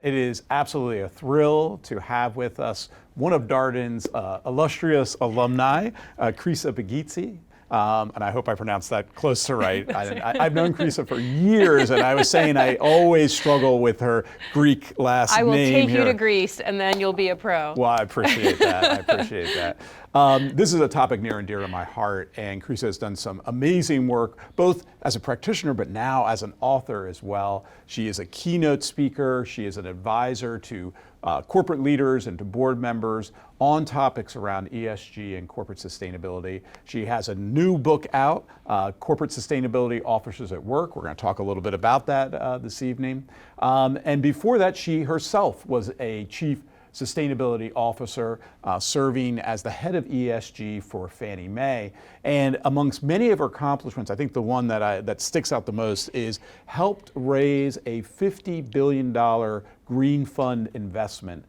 It is absolutely a thrill to have with us one of Darden's illustrious alumni, Chrissa Pagitsas. And I hope I pronounced that close to right. I've known Chrissa for years, and I was saying I always struggle with her Greek last name. I will take here. you to Greece, and then you'll be a pro. Well, I appreciate that. I appreciate that. This is a topic near and dear to my heart, and Chrissa has done some amazing work, both as a practitioner, but now as an author as well. She is a keynote speaker. She is an advisor to corporate leaders and to board members on topics around ESG and corporate sustainability. She has a new book out, Corporate Sustainability Officers at Work. We're going to talk a little bit about that this evening. And before that, she herself was a chief sustainability officer, serving as the head of ESG for Fannie Mae. And amongst many of her accomplishments, I think the one that sticks out the most is helped raise a $50 billion green fund investment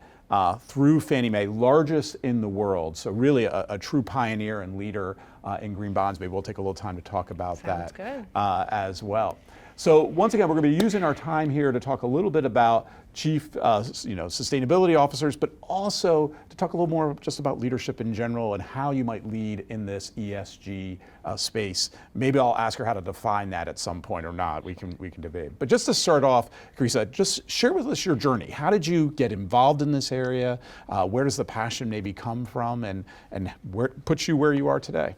through Fannie Mae, largest in the world. So really a true pioneer and leader in green bonds. Maybe we'll take a little time to talk about that as well. So once again, we're going to be using our time here to talk a little bit about chief sustainability officers, but also to talk a little more just about leadership in general and how you might lead in this ESG space. Maybe I'll ask her how to define that at some point or not. We can debate. But just to start off, Chrissa, just share with us your journey. How did you get involved in this area? Where does the passion maybe come from, and where puts you where you are today?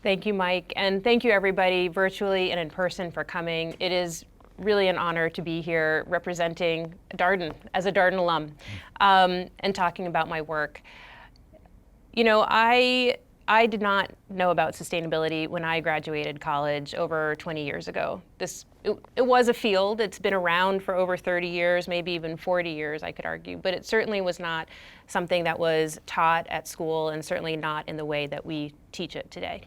Thank you, Mike, and thank you everybody virtually and in person for coming. It is really an honor to be here representing Darden as a Darden alum and talking about my work. You know, I did not know about sustainability when I graduated college over 20 years ago. It was a field. It's been around for over 30 years, maybe even 40 years, I could argue, but it certainly was not something that was taught at school, and certainly not in the way that we teach it today.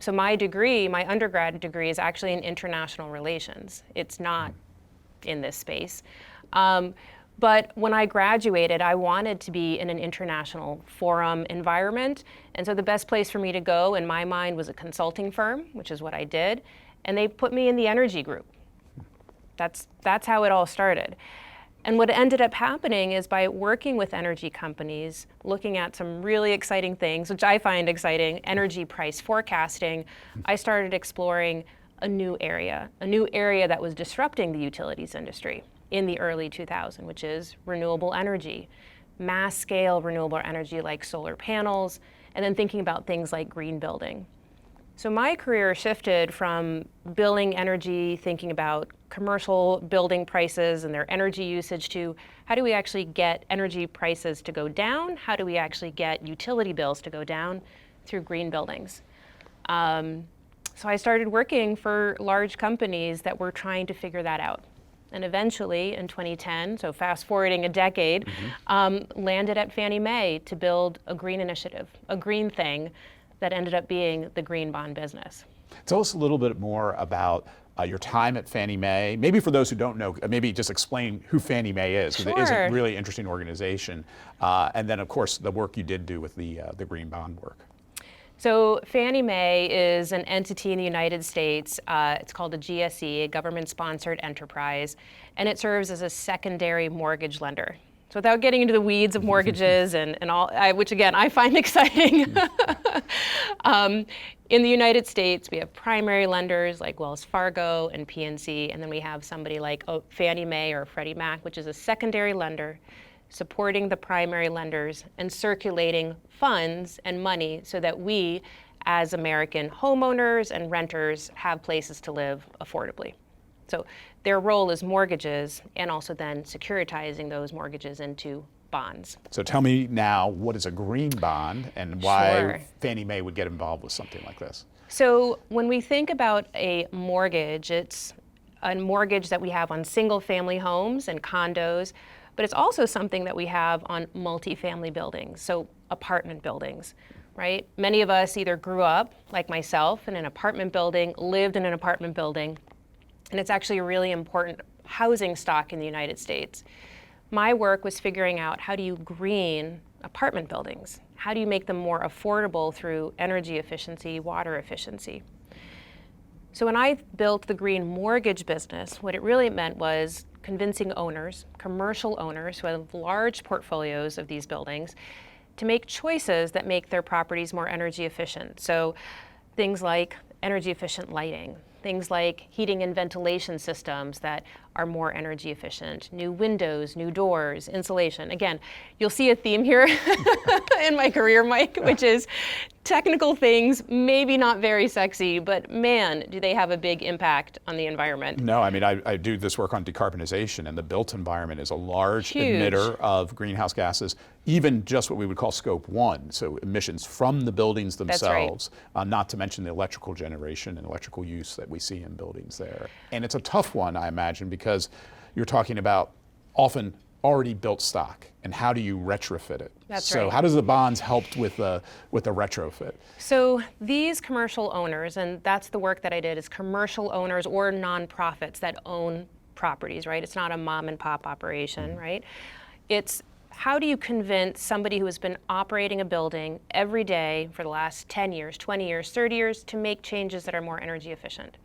So my degree, my undergrad degree, is actually in international relations. It's not in this space. But when I graduated, I wanted to be in an international forum environment. And so the best place for me to go, in my mind, was a consulting firm, which is what I did. And they put me in the energy group. That's how it all started. And what ended up happening is, by working with energy companies, looking at some really exciting things, which I find exciting, energy price forecasting, I started exploring a new area that was disrupting the utilities industry in the early 2000s, which is renewable energy, mass scale renewable energy like solar panels, and then thinking about things like green building. So my career shifted from billing energy, thinking about commercial building prices and their energy usage, to how do we actually get energy prices to go down? How do we actually get utility bills to go down? Through green buildings. So I started working for large companies that were trying to figure that out. And eventually in 2010, so fast forwarding a decade, landed at Fannie Mae to build a green initiative, a green thing that ended up being the green bond business. Tell us a little bit more about your time at Fannie Mae. Maybe for those who don't know, maybe just explain who Fannie Mae is, because it is a really interesting organization. And then, of course, the work you did do with the green bond work. So Fannie Mae is an entity in the United States. It's called a GSE, a government-sponsored enterprise, and it serves as a secondary mortgage lender. So without getting into the weeds of mortgages and all, which again, I find exciting. In the United States, we have primary lenders like Wells Fargo and PNC, and then we have somebody like Fannie Mae or Freddie Mac, which is a secondary lender supporting the primary lenders and circulating funds and money so that we, as American homeowners and renters, have places to live affordably. So their role is mortgages, and also then securitizing those mortgages into bonds. So tell me now, what is a green bond, and why Fannie Mae would get involved with something like this? So when we think about a mortgage, it's a mortgage that we have on single family homes and condos, but it's also something that we have on multifamily buildings, so apartment buildings, right? Many of us either grew up, like myself, in an apartment building, lived in an apartment building, and it's actually a really important housing stock in the United States. My work was figuring out, how do you green apartment buildings? How do you make them more affordable through energy efficiency, water efficiency? So when I built the green mortgage business, what it really meant was convincing owners, commercial owners who have large portfolios of these buildings, to make choices that make their properties more energy efficient. So things like energy efficient lighting, things like heating and ventilation systems that are more energy efficient, new windows, new doors, insulation. Again, you'll see a theme here in my career, Mike, which is technical things, maybe not very sexy, but man, do they have a big impact on the environment. No, I mean, I do this work on decarbonization, and the built environment is a large emitter of greenhouse gases, even just what we would call scope 1, so emissions from the buildings themselves, not to mention the electrical generation and electrical use that we see in buildings there. And it's a tough one, I imagine, because you're talking about often already built stock, and how do you retrofit it? So how does the bonds help with the retrofit? So these commercial owners, and that's the work that I did, is commercial owners or nonprofits that own properties, right? It's not a mom and pop operation, right? It's how do you convince somebody who has been operating a building every day for the last 10 years, 20 years, 30 years to make changes that are more energy efficient?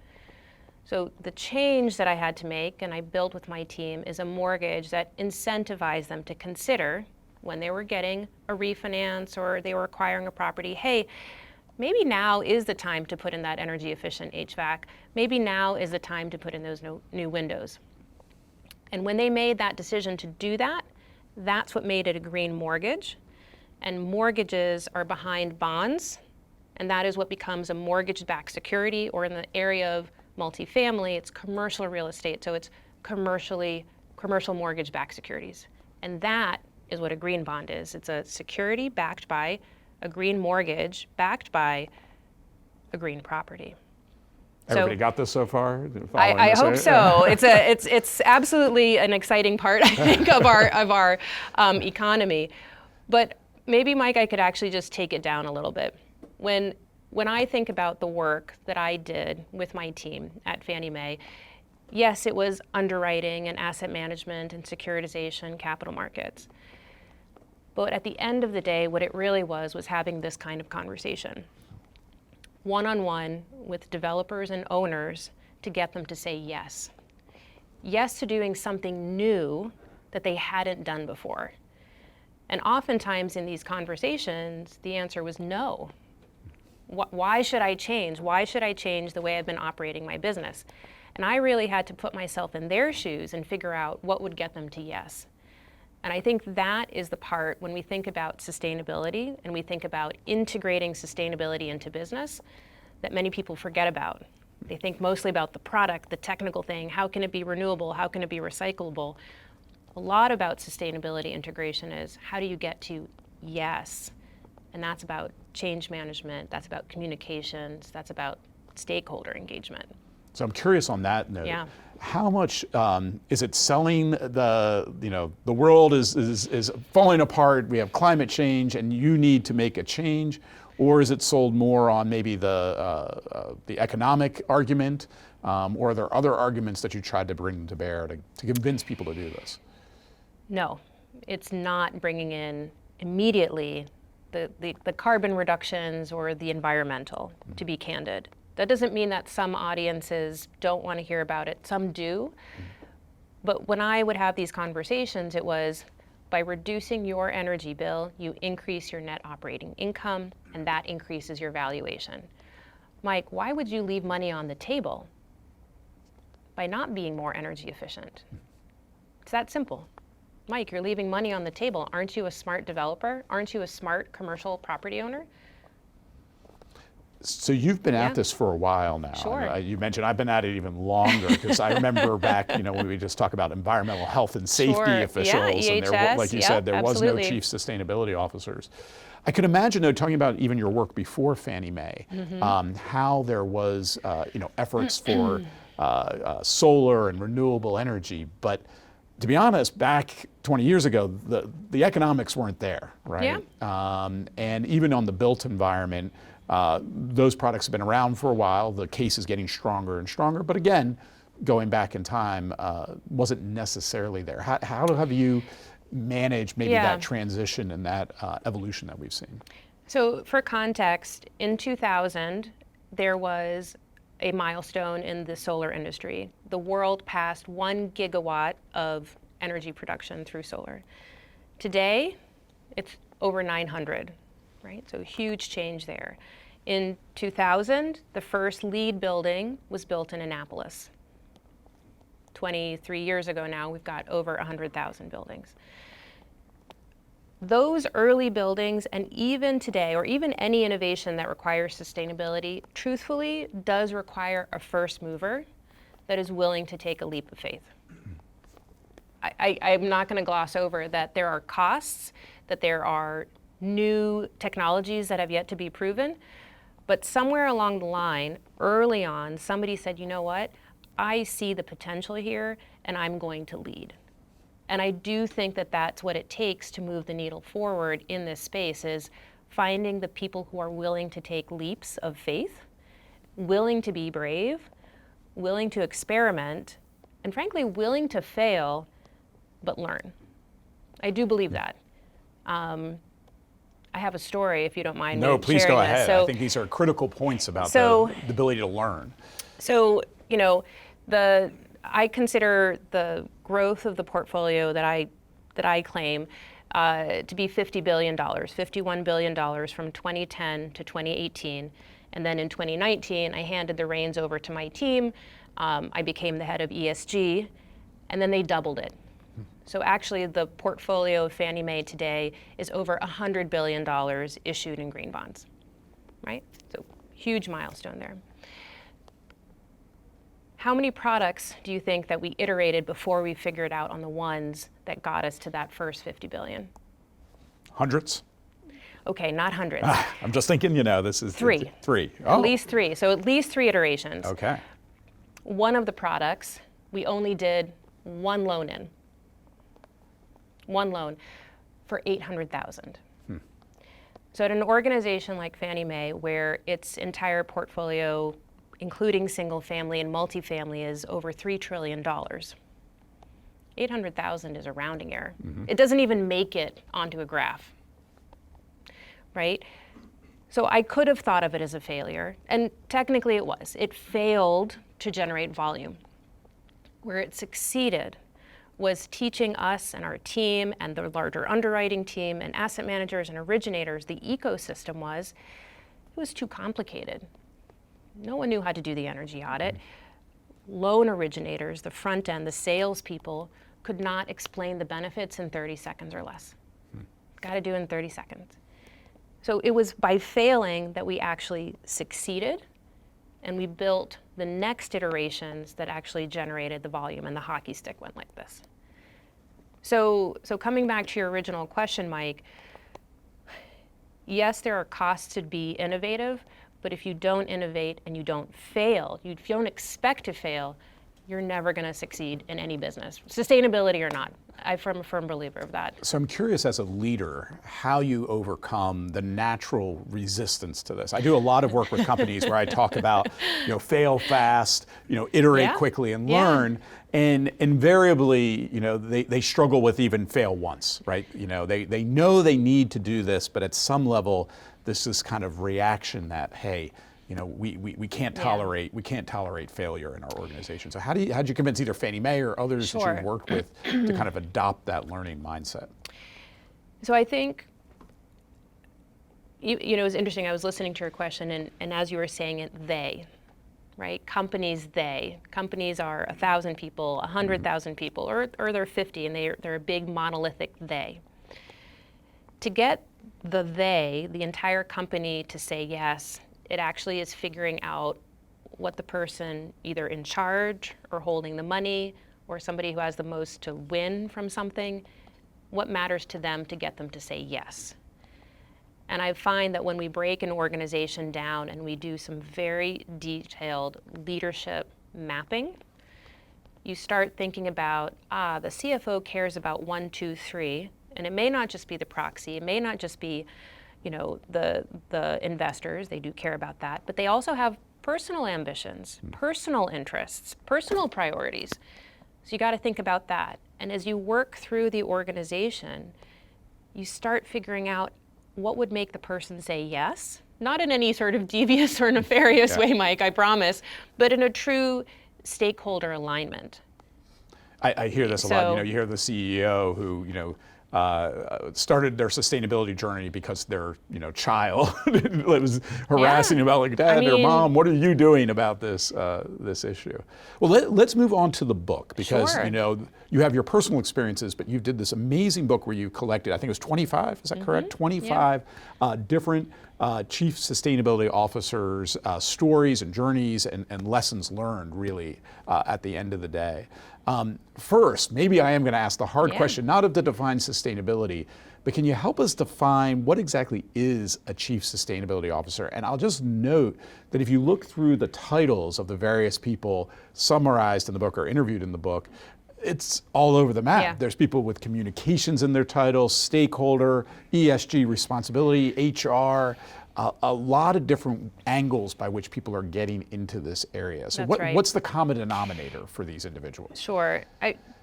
So the change that I had to make, and I built with my team, is a mortgage that incentivized them to consider when they were getting a refinance or they were acquiring a property, hey, maybe now is the time to put in that energy efficient HVAC. Maybe now is the time to put in those new windows. And when they made that decision to do that, that's what made it a green mortgage. And mortgages are behind bonds, and that is what becomes a mortgage-backed security, or in the area of multifamily, it's commercial real estate, so it's commercial mortgage-backed securities. And that is what a green bond is. It's a security backed by a green mortgage, backed by a green property. Everybody got this so far? I hope so. It's absolutely an exciting part, I think, of our economy. But maybe, Mike, I could actually just take it down a little bit. When I think about the work that I did with my team at Fannie Mae, yes, it was underwriting and asset management and securitization, capital markets. But at the end of the day, what it really was having this kind of conversation, one-on-one with developers and owners, to get them to say yes. Yes to doing something new that they hadn't done before. And oftentimes in these conversations, the answer was no. Why should I change? Why should I change the way I've been operating my business? And I really had to put myself in their shoes and figure out what would get them to yes. And I think that is the part when we think about sustainability and we think about integrating sustainability into business that many people forget about. They think mostly about the product, the technical thing, how can it be renewable, how can it be recyclable? A lot about sustainability integration is how do you get to yes? And that's about change management, that's about communications, that's about stakeholder engagement. So I'm curious on that note. Yeah. How much is it selling the world is falling apart, we have climate change and you need to make a change, or is it sold more on maybe the economic argument, or are there other arguments that you tried to bring to bear to convince people to do this? No, it's not bringing in immediately the carbon reductions or the environmental, to be candid. That doesn't mean that some audiences don't want to hear about it. Some do. But when I would have these conversations, it was by reducing your energy bill, you increase your net operating income, and that increases your valuation. Mike, why would you leave money on the table? By not being more energy efficient. It's that simple. Mike, you're leaving money on the table. Aren't you a smart developer? Aren't you a smart commercial property owner? So you've been at this for a while now. Sure. You mentioned I've been at it even longer, because I remember back, when we just talk about environmental health and safety officials, and there, like you said, there absolutely. was no chief sustainability officers. I could imagine, though, talking about even your work before Fannie Mae, how there was, efforts for solar and renewable energy, but to be honest, back 20 years ago, the economics weren't there, right? Yeah. And even on the built environment, those products have been around for a while. The case is getting stronger and stronger, but again, going back in time, wasn't necessarily there. How have you managed maybe that transition and that evolution that we've seen? So for context, in 2000, there was a milestone in the solar industry. The world passed 1 gigawatt of energy production through solar. Today, it's over 900, right? So huge change there. In 2000, the first LEED building was built in Annapolis. 23 years ago now, we've got over 100,000 buildings. Those early buildings, and even today, or even any innovation that requires sustainability, truthfully does require a first mover that is willing to take a leap of faith. I'm not going to gloss over that there are costs, that there are new technologies that have yet to be proven, but somewhere along the line, early on, somebody said, you know what, I see the potential here, and I'm going to lead. And I do think that that's what it takes to move the needle forward in this space, is finding the people who are willing to take leaps of faith, willing to be brave, willing to experiment, and frankly, willing to fail, but learn. I do believe that. I have a story, if you don't mind. No, please go ahead. So, I think these are critical points about the ability to learn. So, you know, I consider the growth of the portfolio that I claim to be $50 billion, $51 billion from 2010 to 2018. And then in 2019, I handed the reins over to my team. I became the head of ESG, and then they doubled it. So actually, the portfolio of Fannie Mae today is over $100 billion issued in green bonds, right? So huge milestone there. How many products do you think that we iterated before we figured out on the ones that got us to that first 50 billion? Hundreds? Okay, not hundreds. I'm just thinking, you know, this is Three. Three. At least three. So at least 3 iterations. Okay. One of the products, we only did one loan in. One loan for $800,000. So at an organization like Fannie Mae, where its entire portfolio, including single family and multifamily, is over $3 trillion. 800,000 is a rounding error. It doesn't even make it onto a graph, right? So I could have thought of it as a failure, and technically it was. It failed to generate volume. Where it succeeded was teaching us and our team and the larger underwriting team and asset managers and originators, the ecosystem was too complicated. No one knew how to do the energy audit. Loan originators, the front end, the salespeople, could not explain the benefits in 30 seconds or less. Got to do it in 30 seconds. So it was by failing that we actually succeeded, and we built the next iterations that actually generated the volume, and the hockey stick went like this. So coming back to your original question, Mike, yes, there are costs to be innovative, but if you don't innovate and you don't fail, if you don't expect to fail, you're never going to succeed in any business, sustainability or not. I'm a firm believer of that. So I'm curious, as a leader, how you overcome the natural resistance to this. I do a lot of work with companies where I talk about, fail fast, iterate quickly and learn. And invariably, they struggle with even fail once, right? They know they need to do this, but at some level, this is kind of reaction that, hey, we can't tolerate failure in our organization. So how'd you convince either Fannie Mae or others that you've worked with to kind of adopt that learning mindset? So I think, it was interesting. I was listening to your question, and as you were saying it, they, right? Companies are 1,000 people, 100,000 people, or they're 50, and they're a big monolithic they. To get the entire company to say yes, it actually is figuring out what the person either in charge or holding the money or somebody who has the most to win from something, what matters to them to get them to say yes. And I find that when we break an organization down and we do some very detailed leadership mapping, you start thinking about, the CFO cares about 1, 2, 3, and it may not just be the proxy, it may not just be the investors, they do care about that, but they also have personal ambitions, personal interests, personal priorities. So you got to think about that. And as you work through the organization, you start figuring out what would make the person say yes not in any sort of devious or nefarious way, Mike, I promise, but in a true stakeholder alignment. I hear this a lot. You hear the CEO who, started their sustainability journey because their, child was harassing about, like, Dad or Mom, what are you doing about this issue? Well, let's move on to the book, because you have your personal experiences, but you did this amazing book where you collected, I think it was 25, is that correct? 25 different chief sustainability officers' stories and journeys and lessons learned, really, at the end of the day. First, maybe I am going to ask the hard question, not of to define sustainability, but can you help us define what exactly is a chief sustainability officer? And I'll just note that if you look through the titles of the various people summarized in the book or interviewed in the book, it's all over the map. Yeah. There's people with communications in their titles, stakeholder, ESG responsibility, HR, a lot of different angles by which people are getting into this area. So what's the common denominator for these individuals? Sure.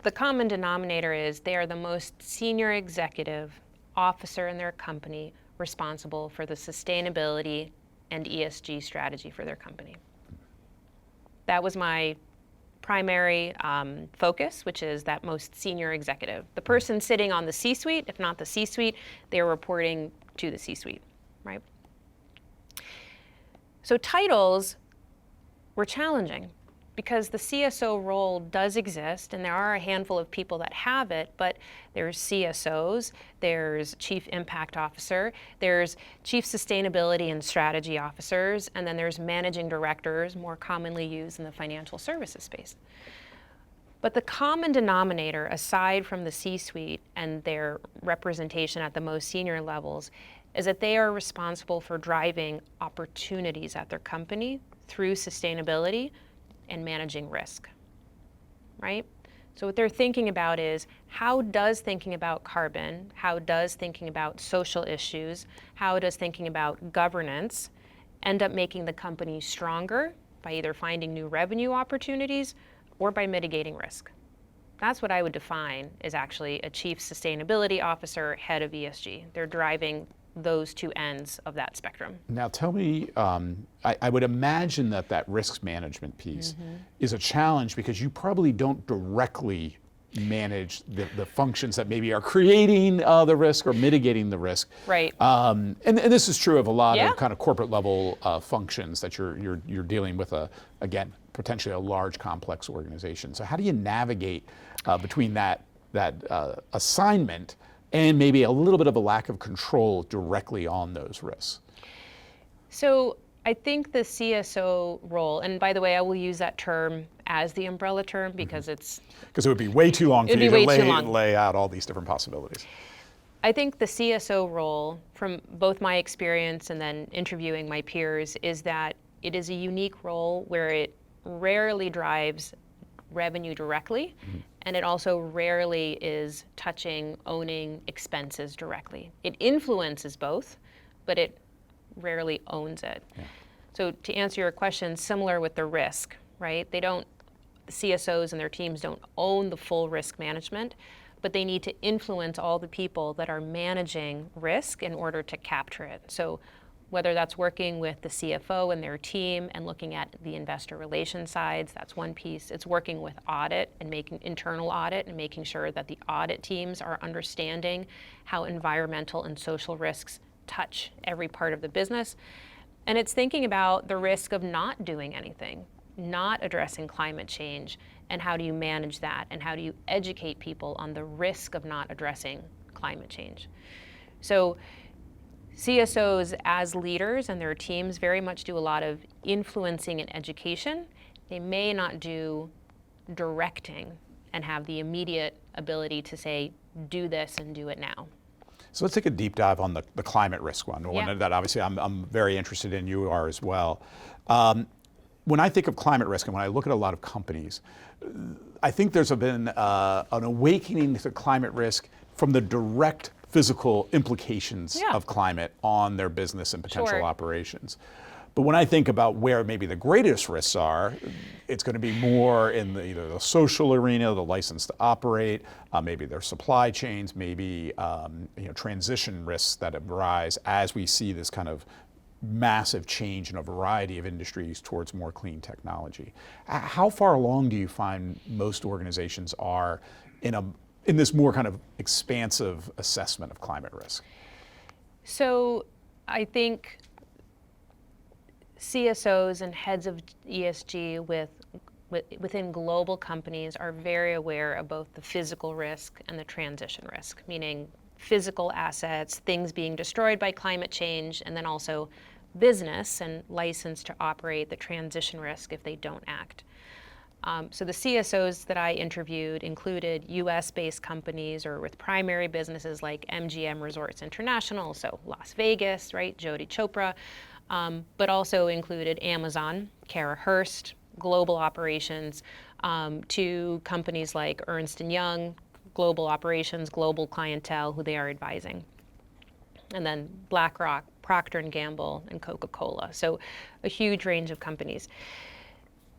The common denominator is they are the most senior executive officer in their company responsible for the sustainability and ESG strategy for their company. That was my primary focus, which is that most senior executive. The person sitting on the C-suite, if not the C-suite, they are reporting to the C-suite, right? So titles were challenging because the CSO role does exist, and there are a handful of people that have it, but there's CSOs, there's Chief Impact Officer, there's Chief Sustainability and Strategy Officers, and then there's Managing Directors, more commonly used in the financial services space. But the common denominator, aside from the C-suite and their representation at the most senior levels, is that they are responsible for driving opportunities at their company through sustainability and managing risk, right? So what they're thinking about is, how does thinking about carbon, how does thinking about social issues, how does thinking about governance end up making the company stronger by either finding new revenue opportunities or by mitigating risk? That's what I would define as actually a chief sustainability officer, head of ESG. They're driving those two ends of that spectrum. Now tell me, I would imagine that risk management piece is a challenge because you probably don't directly manage the functions that maybe are creating the risk or mitigating the risk. Right. And this is true of a lot of kind of corporate level functions that you're dealing with, again, potentially a large complex organization. So how do you navigate between that assignment and maybe a little bit of a lack of control directly on those risks? So I think the CSO role, and by the way, I will use that term as the umbrella term because it would be way too long for you to lay out all these different possibilities. I think the CSO role, from both my experience and then interviewing my peers, is that it is a unique role where it rarely drives revenue directly, and it also rarely is touching, owning expenses directly. It influences both, but it rarely owns it. Yeah. So to answer your question, similar with the risk, right? The CSOs and their teams don't own the full risk management, but they need to influence all the people that are managing risk in order to capture it. So whether that's working with the CFO and their team and looking at the investor relations sides, that's one piece. It's working with audit and making internal audit and making sure that the audit teams are understanding how environmental and social risks touch every part of the business. And it's thinking about the risk of not doing anything, not addressing climate change, and how do you manage that, and how do you educate people on the risk of not addressing climate change. So CSOs as leaders and their teams very much do a lot of influencing and education. They may not do directing and have the immediate ability to say, do this and do it now. So let's take a deep dive on the climate risk one that obviously I'm very interested in, you are as well. When I think of climate risk and when I look at a lot of companies, I think there's been an awakening to climate risk from the direct physical implications of climate on their business and potential operations. But when I think about where maybe the greatest risks are, it's going to be more in either the social arena, the license to operate, maybe their supply chains, maybe transition risks that arise as we see this kind of massive change in a variety of industries towards more clean technology. How far along do you find most organizations are in this more kind of expansive assessment of climate risk? So I think CSOs and heads of ESG within global companies are very aware of both the physical risk and the transition risk, meaning physical assets, things being destroyed by climate change, and then also business and license to operate, the transition risk if they don't act. So the CSOs that I interviewed included US-based companies or with primary businesses like MGM Resorts International, so Las Vegas, right, Jody Chopra, but also included Amazon, Kara Hurst, global operations, to companies like Ernst & Young, global operations, global clientele, who they are advising. And then BlackRock, Procter & Gamble, and Coca-Cola. So a huge range of companies.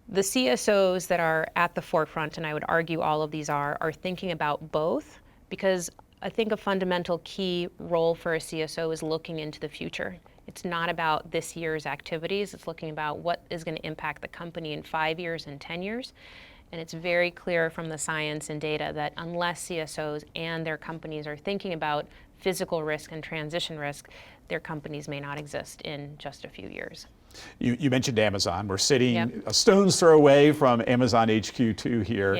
The CSOs that are at the forefront, and I would argue all of these are thinking about both, because I think a fundamental key role for a CSO is looking into the future. It's not about this year's activities, it's looking about what is going to impact the company in 5 years and 10 years. And it's very clear from the science and data that unless CSOs and their companies are thinking about physical risk and transition risk, their companies may not exist in just a few years. You mentioned Amazon. We're sitting a stone's throw away from Amazon HQ2 here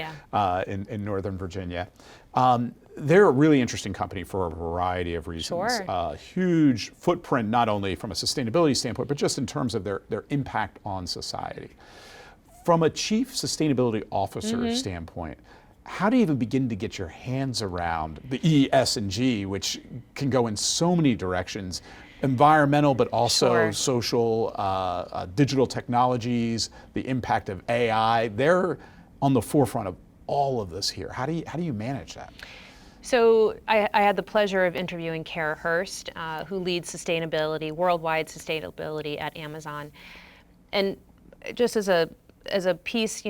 in Northern Virginia. They're a really interesting company for a variety of reasons. Sure. Huge footprint, not only from a sustainability standpoint, but just in terms of their impact on society. From a chief sustainability officer standpoint, how do you even begin to get your hands around the E, S, and G, which can go in so many directions, environmental, but also social, digital technologies, the impact of AI? They're on the forefront of all of this here. How do you manage that? So I had the pleasure of interviewing Kara Hurst, who leads sustainability, worldwide sustainability at Amazon. And just as a piece,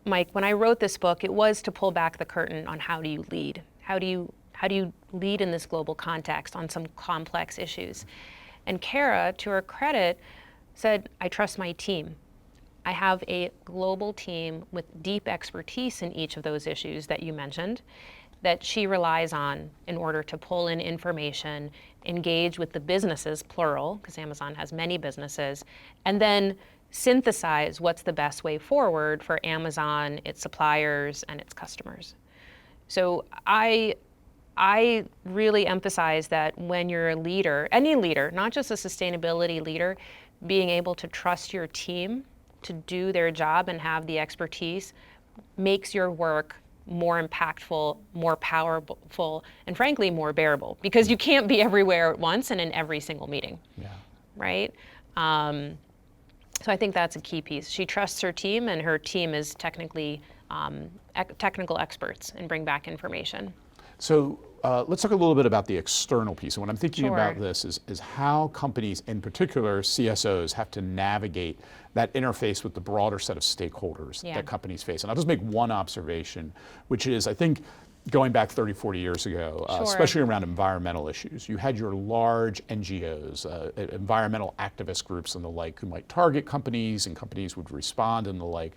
Mike, when I wrote this book, it was to pull back the curtain on how do you lead? How do you lead in this global context on some complex issues? And Kara, to her credit, said, I trust my team. I have a global team with deep expertise in each of those issues that you mentioned, that she relies on in order to pull in information, engage with the businesses, plural, because Amazon has many businesses, and then synthesize what's the best way forward for Amazon, its suppliers, and its customers. So I really emphasize that when you're a leader, any leader, not just a sustainability leader, being able to trust your team to do their job and have the expertise makes your work more impactful, more powerful, and frankly, more bearable, because you can't be everywhere at once and in every single meeting, right? So I think that's a key piece. She trusts her team, and her team is technical experts and bring back information. So let's talk a little bit about the external piece. And what I'm thinking about this is how companies, in particular CSOs, have to navigate that interface with the broader set of stakeholders that companies face. And I'll just make one observation, which is, I think, going back 30, 40 years ago, especially around environmental issues, you had your large NGOs, environmental activist groups and the like, who might target companies, and companies would respond and the like.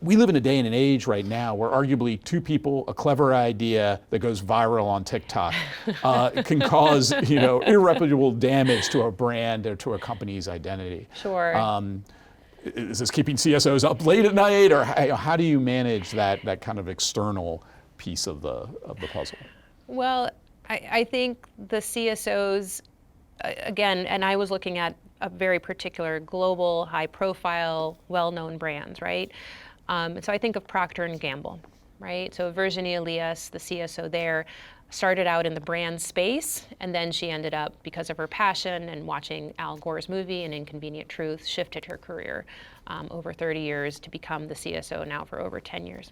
We live in a day and an age right now where arguably two people, a clever idea that goes viral on TikTok can cause irreparable damage to a brand or to a company's identity. Is this keeping CSOs up late at night, or how do you manage that kind of external piece of the puzzle? Well, I think the CSOs, again, and I was looking at a very particular global, high-profile, well-known brands, right? So I think of Procter & Gamble, right? So Virginie Elias, the CSO there, started out in the brand space, and then she ended up, because of her passion and watching Al Gore's movie, An Inconvenient Truth, shifted her career over 30 years to become the CSO now for over 10 years.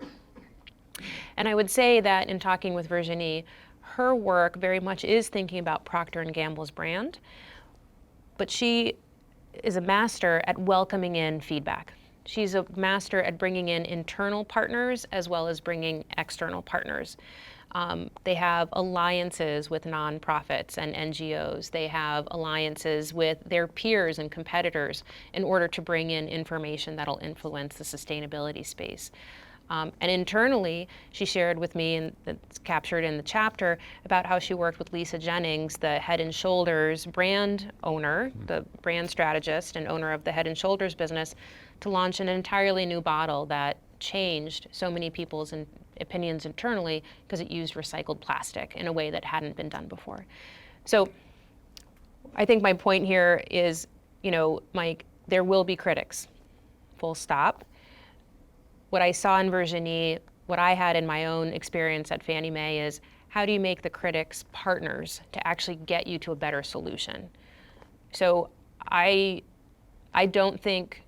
And I would say that in talking with Virginie, her work very much is thinking about Procter & Gamble's brand, but she is a master at welcoming in feedback. She's a master at bringing in internal partners as well as bringing external partners. They have alliances with nonprofits and NGOs. They have alliances with their peers and competitors in order to bring in information that'll influence the sustainability space. And internally, she shared with me, and it's captured in the chapter, about how she worked with Lisa Jennings, the Head & Shoulders brand owner, the brand strategist and owner of the Head & Shoulders business, to launch an entirely new bottle that changed so many people's opinions internally because it used recycled plastic in a way that hadn't been done before. So I think my point here is, Mike, there will be critics, full stop. What I saw in Virginie, what I had in my own experience at Fannie Mae is, how do you make the critics partners to actually get you to a better solution? So I don't think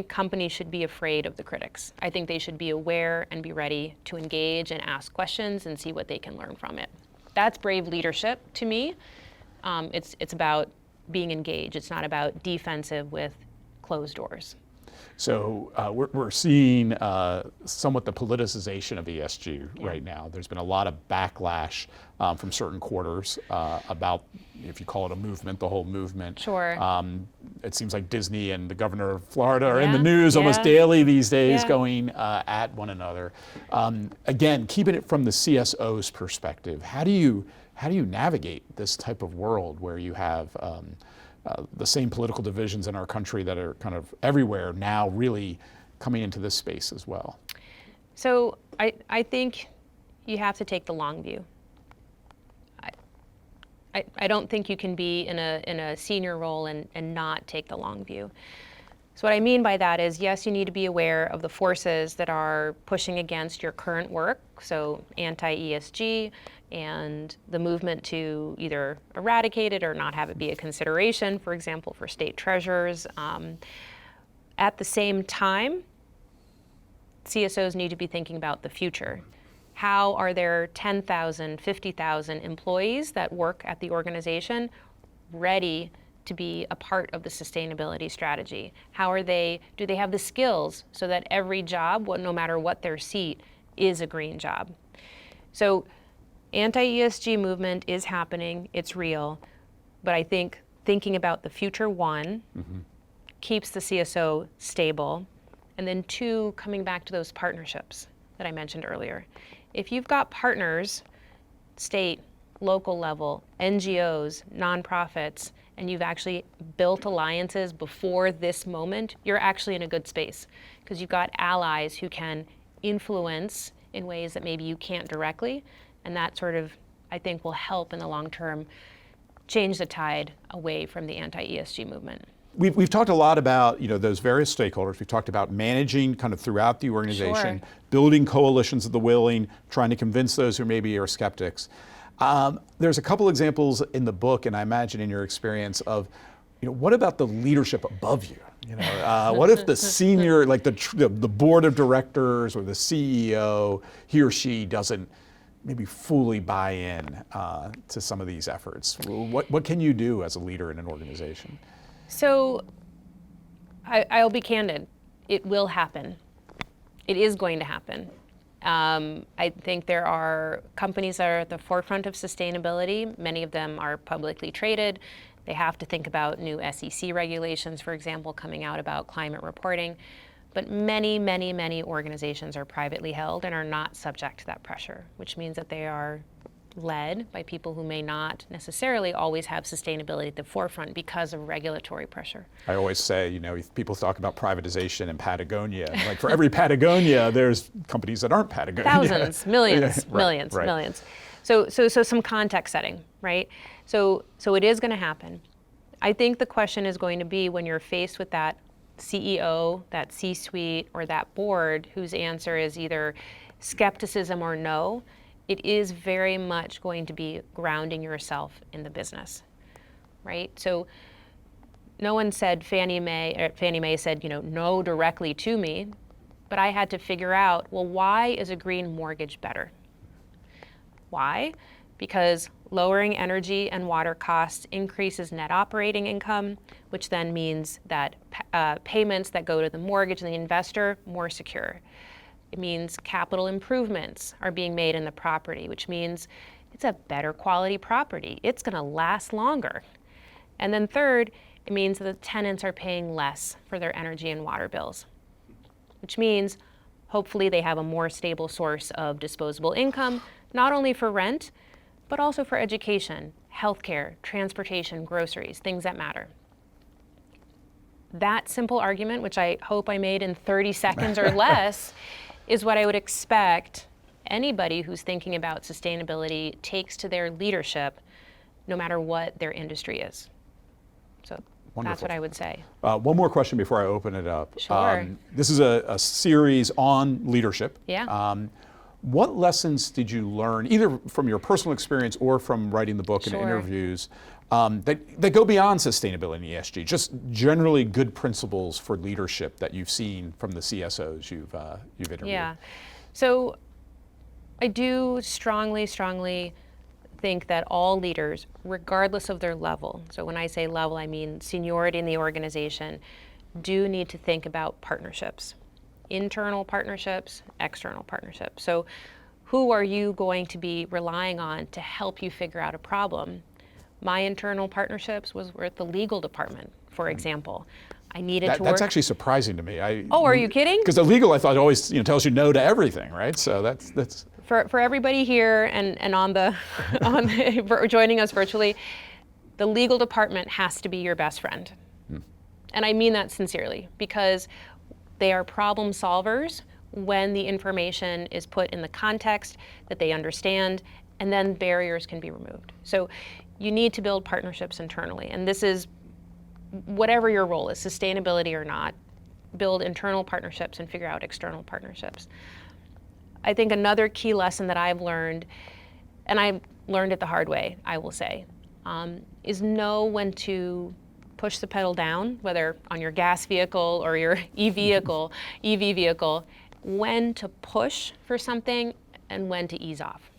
companies should be afraid of the critics. I think they should be aware and be ready to engage and ask questions and see what they can learn from it. That's brave leadership to me. It's about being engaged. It's not about defensive with closed doors. So we're seeing somewhat the politicization of ESG right now. There's been a lot of backlash from certain quarters about, if you call it a movement, the whole movement. Sure. It seems like Disney and the governor of Florida are in the news almost daily these days, going at one another. Again, keeping it from the CSO's perspective, how do you navigate this type of world where you have the same political divisions in our country that are kind of everywhere now really coming into this space as well? So I think you have to take the long view. I don't think you can be in a senior role and not take the long view. So what I mean by that is, yes, you need to be aware of the forces that are pushing against your current work, so anti-ESG, and the movement to either eradicate it or not have it be a consideration, for example, for state treasurers. At the same time, CSOs need to be thinking about the future. How are their 10,000, 50,000 employees that work at the organization ready to be a part of the sustainability strategy? Do they have the skills so that every job, no matter what their seat, is a green job? So anti-ESG movement is happening, it's real, but I think thinking about the future, one, keeps the CSO stable, and then two, coming back to those partnerships that I mentioned earlier. If you've got partners, state, local level, NGOs, nonprofits, and you've actually built alliances before this moment, you're actually in a good space because you've got allies who can influence in ways that maybe you can't directly, and that sort of, I think, will help in the long term change the tide away from the anti-ESG movement. We've talked a lot about those various stakeholders. We've talked about managing kind of throughout the organization, building coalitions of the willing, trying to convince those who maybe are skeptics. There's a couple examples in the book, and I imagine in your experience of, what about the leadership above you? What if the senior, like the board of directors or the CEO, he or she doesn't maybe fully buy in to some of these efforts? What can you do as a leader in an organization? So I'll be candid. It will happen. It is going to happen. I think there are companies that are at the forefront of sustainability. Many of them are publicly traded. They have to think about new SEC regulations, for example, coming out about climate reporting. But many, many, many organizations are privately held and are not subject to that pressure, which means that they are led by people who may not necessarily always have sustainability at the forefront because of regulatory pressure. I always say, people talk about privatization in Patagonia. Like for every Patagonia, there's companies that aren't Patagonia. Thousands, millions, right. millions. So some context setting, right? So it is going to happen. I think the question is going to be when you're faced with that CEO, that C-suite, or that board whose answer is either skepticism or no, it is very much going to be grounding yourself in the business, right? So no one said Fannie Mae said, no directly to me, but I had to figure out, well, why is a green mortgage better? Why? Because lowering energy and water costs increases net operating income, which then means that payments that go to the mortgage and the investor more secure. It means capital improvements are being made in the property, which means it's a better quality property. It's going to last longer. And then third, it means that the tenants are paying less for their energy and water bills, which means hopefully they have a more stable source of disposable income, not only for rent, but also for education, healthcare, transportation, groceries, things that matter. That simple argument, which I hope I made in 30 seconds or less, is what I would expect anybody who's thinking about sustainability takes to their leadership, no matter what their industry is. So Wonderful. That's what I would say. One more question before I open it up. Sure. This is a series on leadership. Yeah. What lessons did you learn, either from your personal experience or from writing the book and Sure. interviews, that go beyond sustainability and ESG, just generally good principles for leadership that you've seen from the CSOs you've interviewed? Yeah. So I do strongly think that all leaders, regardless of their level, so when I say level, I mean seniority in the organization, do need to think about partnerships. Internal partnerships, external partnerships. So who are you going to be relying on to help you figure out a problem? My internal partnerships were at the legal department, for example. I needed to work. That's actually surprising to me. Oh, are you kidding? Because the legal, I thought, always tells you no to everything, right? So that's. For everybody here and on the joining us virtually, the legal department has to be your best friend. And I mean that sincerely, because they are problem solvers when the information is put in the context that they understand, and then barriers can be removed. So you need to build partnerships internally. And this is whatever your role is, sustainability or not, build internal partnerships and figure out external partnerships. I think another key lesson that I've learned, and I learned it the hard way, I will say, is know when to push the pedal down, whether on your gas vehicle or your EV vehicle, when to push for something and when to ease off.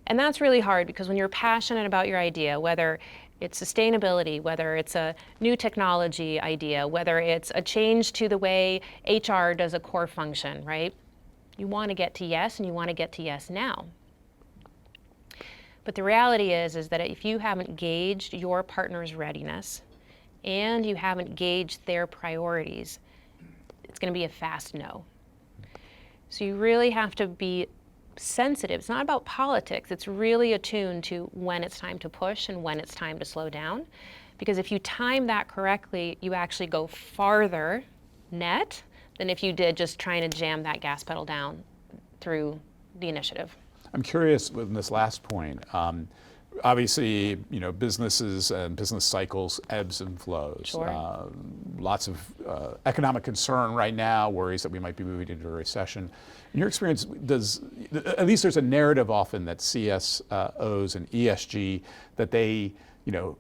And that's really hard because when you're passionate about your idea, whether it's sustainability, whether it's a new technology idea, whether it's a change to the way HR does a core function, right? You want to get to yes, and you want to get to yes now. But the reality is that if you haven't gauged your partner's readiness and you haven't gauged their priorities, it's going to be a fast no. So you really have to be sensitive. It's not about politics. It's really attuned to when it's time to push and when it's time to slow down. Because if you time that correctly, you actually go farther net than if you did just trying to jam that gas pedal down through the initiative. I'm curious with this last point. Obviously, businesses and business cycles ebbs and flows. Sure. Lots of economic concern right now, worries that we might be moving into a recession. In your experience, at least there's a narrative often that CSOs and ESG, that they,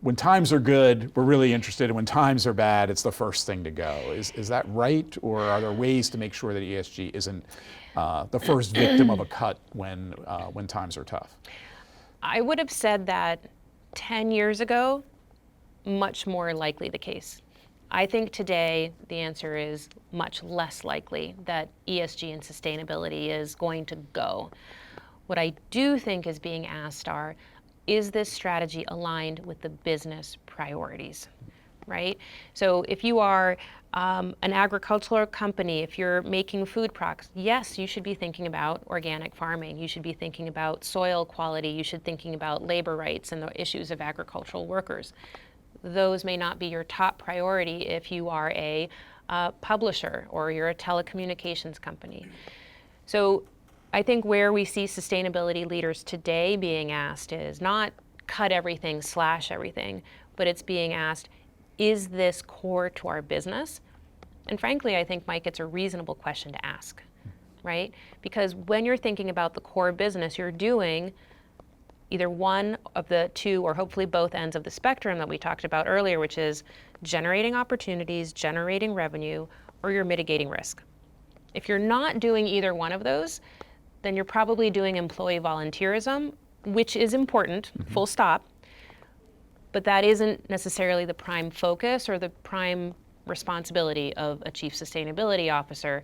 when times are good, we're really interested, and when times are bad, it's the first thing to go. Is that right, or are there ways to make sure that ESG isn't the first victim of a cut when times are tough? I would have said that 10 years ago, much more likely the case. I think today the answer is much less likely that ESG and sustainability is going to go. What I do think is being asked is this strategy aligned with the business priorities, right? So if you are an agricultural company, if you're making food products, yes, you should be thinking about organic farming. You should be thinking about soil quality. You should be thinking about labor rights and the issues of agricultural workers. Those may not be your top priority if you are a publisher or you're a telecommunications company. So I think where we see sustainability leaders today being asked is not cut everything, slash everything, but it's being asked, is this core to our business? And frankly, I think, Mike, it's a reasonable question to ask, right? Because when you're thinking about the core business, you're doing either one of the two or hopefully both ends of the spectrum that we talked about earlier, which is generating opportunities, generating revenue, or you're mitigating risk. If you're not doing either one of those, then you're probably doing employee volunteerism, which is important, full stop, but that isn't necessarily the prime focus or the prime responsibility of a chief sustainability officer.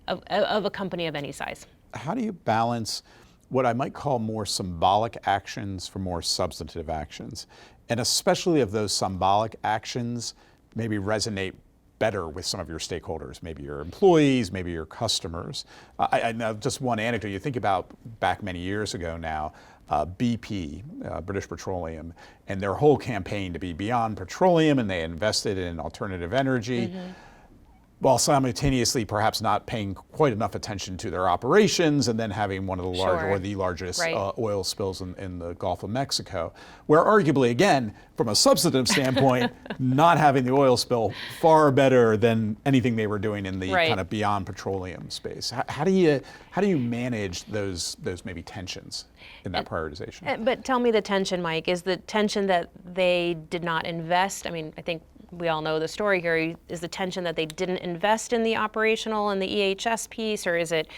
of a company of any size. How do you balance what I might call more symbolic actions for more substantive actions? And especially if those symbolic actions maybe resonate better with some of your stakeholders, maybe your employees, maybe your customers. I know just one anecdote, you think about back many years ago now, BP, British Petroleum, and their whole campaign to be beyond petroleum, and they invested in alternative energy. While simultaneously perhaps not paying quite enough attention to their operations, and then having one of the large or the largest oil spills in the Gulf of Mexico, where arguably, again, from a substantive standpoint, not having the oil spill far better than anything they were doing in the kind of beyond petroleum space. How do you manage those maybe tensions in that prioritization? But tell me the tension, Mike. Is the tension that they did not invest? I mean, I think we all know the story here. Is the tension that they didn't invest in the operational and the EHS piece, or is it,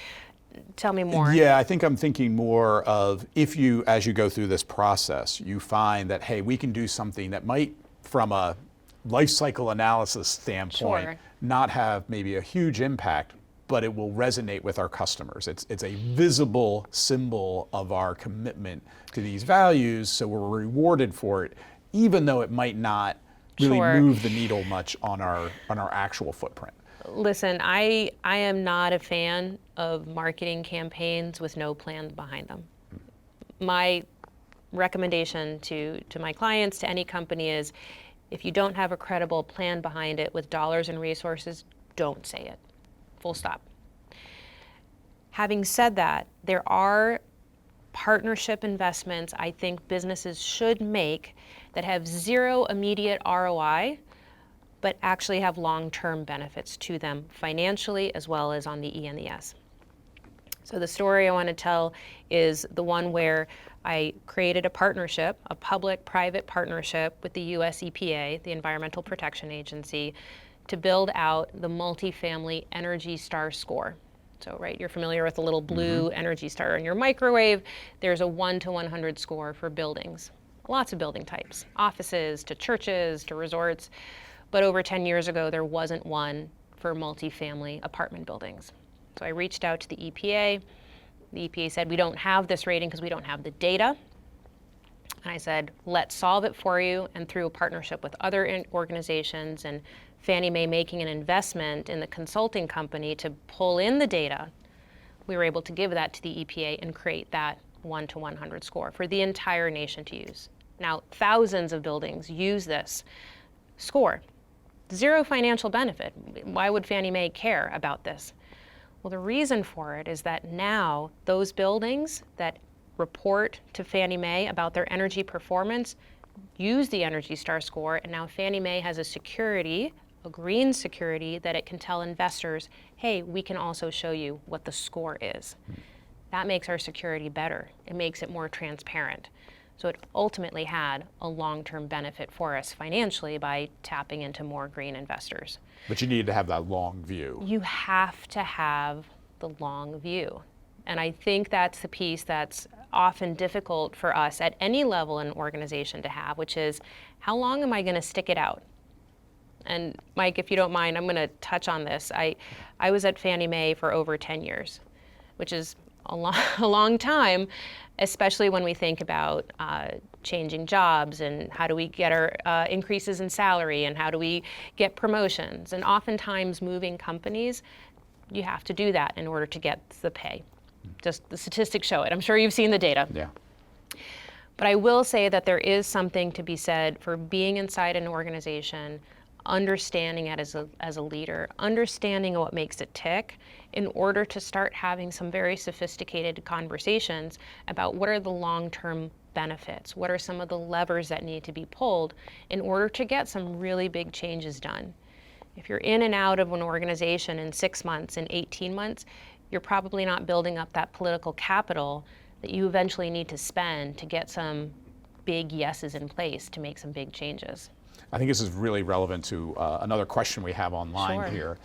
tell me more? Yeah, I think I'm thinking more of if you, as you go through this process, you find that, hey, we can do something that might, from a life cycle analysis standpoint, not have maybe a huge impact, but it will resonate with our customers. It's a visible symbol of our commitment to these values, so we're rewarded for it, even though it might not really move the needle much on our actual footprint. Listen, I am not a fan of marketing campaigns with no plan behind them. My recommendation to my clients, to any company, is if you don't have a credible plan behind it with dollars and resources, don't say it. Full stop. Having said that, there are partnership investments I think businesses should make that have zero immediate ROI, but actually have long-term benefits to them financially as well as on the E and the S. So the story I want to tell is the one where I created a partnership, a public-private partnership with the US EPA, the Environmental Protection Agency, to build out the multifamily Energy Star score. So, you're familiar with the little blue Energy Star in your microwave. There's a 1 to 100 score for buildings. Lots of building types, offices to churches to resorts. But over 10 years ago, there wasn't one for multifamily apartment buildings. So I reached out to the EPA. The EPA said, we don't have this rating because we don't have the data. And I said, let's solve it for you. And through a partnership with other organizations and Fannie Mae making an investment in the consulting company to pull in the data, we were able to give that to the EPA and create that 1 to 100 score for the entire nation to use. Now, thousands of buildings use this score. Zero financial benefit. Why would Fannie Mae care about this? Well, the reason for it is that now those buildings that report to Fannie Mae about their energy performance use the Energy Star score, and now Fannie Mae has a security, a green security, that it can tell investors, hey, we can also show you what the score is. That makes our security better. It makes it more transparent. So it ultimately had a long-term benefit for us financially by tapping into more green investors. But you need to have that long view. You have to have the long view. And I think that's the piece that's often difficult for us at any level in an organization to have, which is, how long am I going to stick it out? And Mike, if you don't mind, I'm going to touch on this. I was at Fannie Mae for over 10 years, which is a long time, especially when we think about changing jobs and how do we get our increases in salary and how do we get promotions. And oftentimes moving companies, you have to do that in order to get the pay. Just the statistics show it. I'm sure you've seen the data. Yeah. But I will say that there is something to be said for being inside an organization, understanding it as a leader, understanding what makes it tick, in order to start having some very sophisticated conversations about what are the long-term benefits, what are some of the levers that need to be pulled in order to get some really big changes done. If you're in and out of an organization in 6 months, in 18 months, you're probably not building up that political capital that you eventually need to spend to get some big yeses in place to make some big changes. I think this is really relevant to another question we have online here,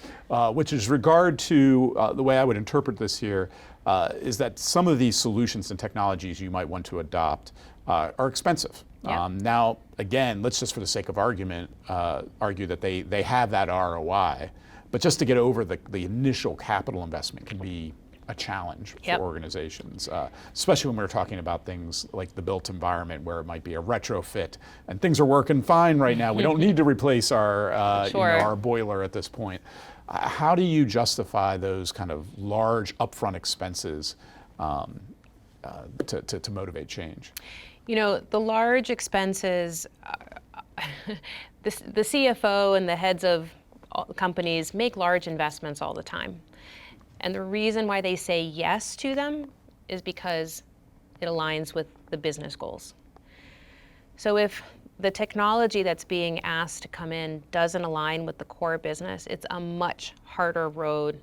which is regard to the way I would interpret this here, is that some of these solutions and technologies you might want to adopt are expensive. Yep. Now, again, let's just for the sake of argument, argue that they have that ROI. but just to get over the initial capital investment can be a challenge for organizations, especially when we're talking about things like the built environment where it might be a retrofit and things are working fine right now. We don't need to replace our, our boiler at this point. How do you justify those kind of large upfront expenses to motivate change? The large expenses, the CFO and the heads of companies make large investments all the time. And the reason why they say yes to them is because it aligns with the business goals. So if the technology that's being asked to come in doesn't align with the core business, it's a much harder road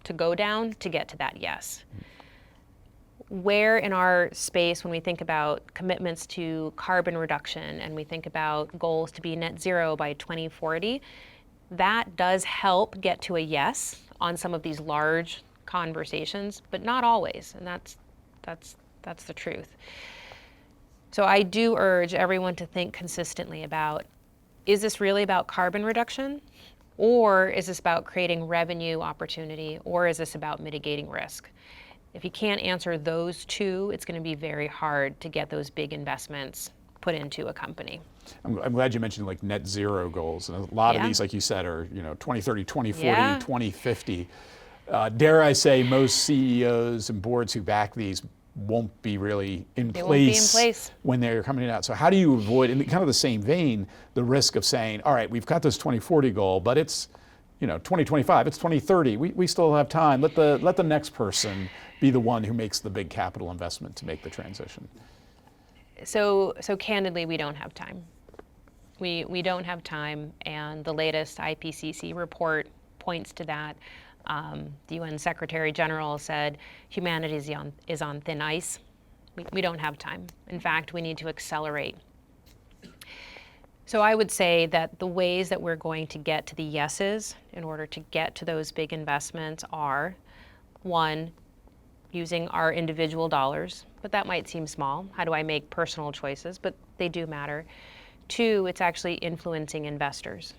to go down to get to that yes. Where in our space, when we think about commitments to carbon reduction and we think about goals to be net zero by 2040, that does help get to a yes on some of these large conversations, but not always, and that's the truth. So I do urge everyone to think consistently about, is this really about carbon reduction? Or is this about creating revenue opportunity? Or is this about mitigating risk? If you can't answer those two, it's going to be very hard to get those big investments put into a company. I'm glad you mentioned like net zero goals. And a lot of these, like you said, are 2030, 2040, 2050. Dare I say most CEOs and boards who back these won't be really in place when they're coming out. So how do you avoid, in kind of the same vein, the risk of saying, all right, we've got this 2040 goal, but it's 2025, it's 2030. We still have time. Let the next person be the one who makes the big capital investment to make the transition. So candidly, we don't have time. We don't have time, and the latest IPCC report points to that. The UN Secretary General said humanity is on thin ice. We don't have time. In fact, we need to accelerate. So I would say that the ways that we're going to get to the yeses in order to get to those big investments are, one, using our individual dollars, but that might seem small. How do I make personal choices? But they do matter. Two, it's actually influencing investors.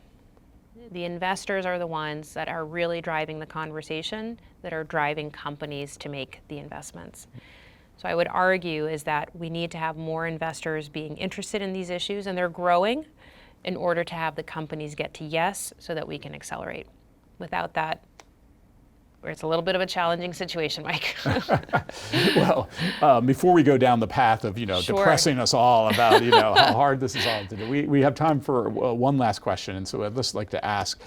The investors are the ones that are really driving the conversation, that are driving companies to make the investments. So I would argue is that we need to have more investors being interested in these issues, and they're growing in order to have the companies get to yes so that we can accelerate. Without that, it's a little bit of a challenging situation, Mike. Well, before we go down the path of depressing us all about how hard this is all to do, we have time for one last question, and so I'd just like to ask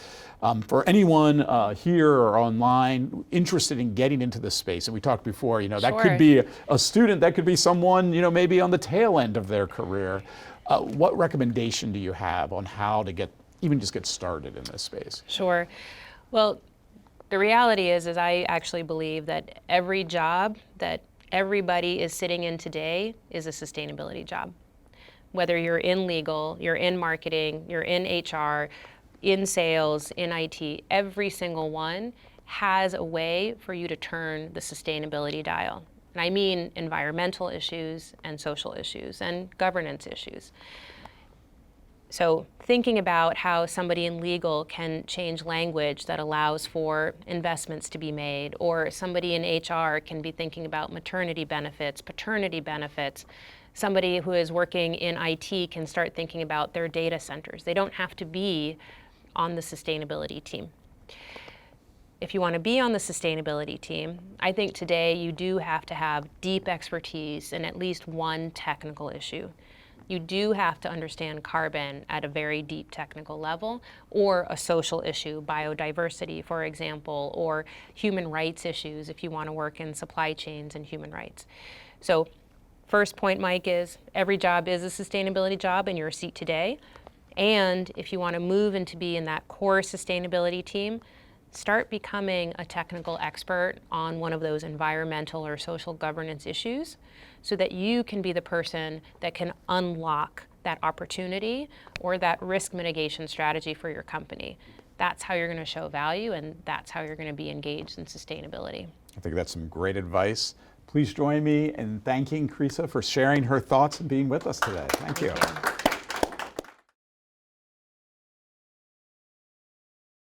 for anyone here or online interested in getting into this space, and we talked before, that could be a student, that could be someone maybe on the tail end of their career. What recommendation do you have on how to get started in this space? Sure. Well, the reality is I actually believe that every job that everybody is sitting in today is a sustainability job. Whether you're in legal, you're in marketing, you're in HR, in sales, in IT, every single one has a way for you to turn the sustainability dial. And I mean environmental issues and social issues and governance issues. So thinking about how somebody in legal can change language that allows for investments to be made, or somebody in HR can be thinking about maternity benefits, paternity benefits. Somebody who is working in IT can start thinking about their data centers. They don't have to be on the sustainability team. If you want to be on the sustainability team, I think today you do have to have deep expertise in at least one technical issue. You do have to understand carbon at a very deep technical level, or a social issue, biodiversity, for example, or human rights issues if you want to work in supply chains and human rights. So first point, Mike, is every job is a sustainability job in your seat today. And if you want to move into be in that core sustainability team, start becoming a technical expert on one of those environmental or social governance issues so that you can be the person that can unlock that opportunity or that risk mitigation strategy for your company. That's how you're going to show value, and that's how you're going to be engaged in sustainability. I think that's some great advice. Please join me in thanking Chrissa for sharing her thoughts and being with us today. Thank you.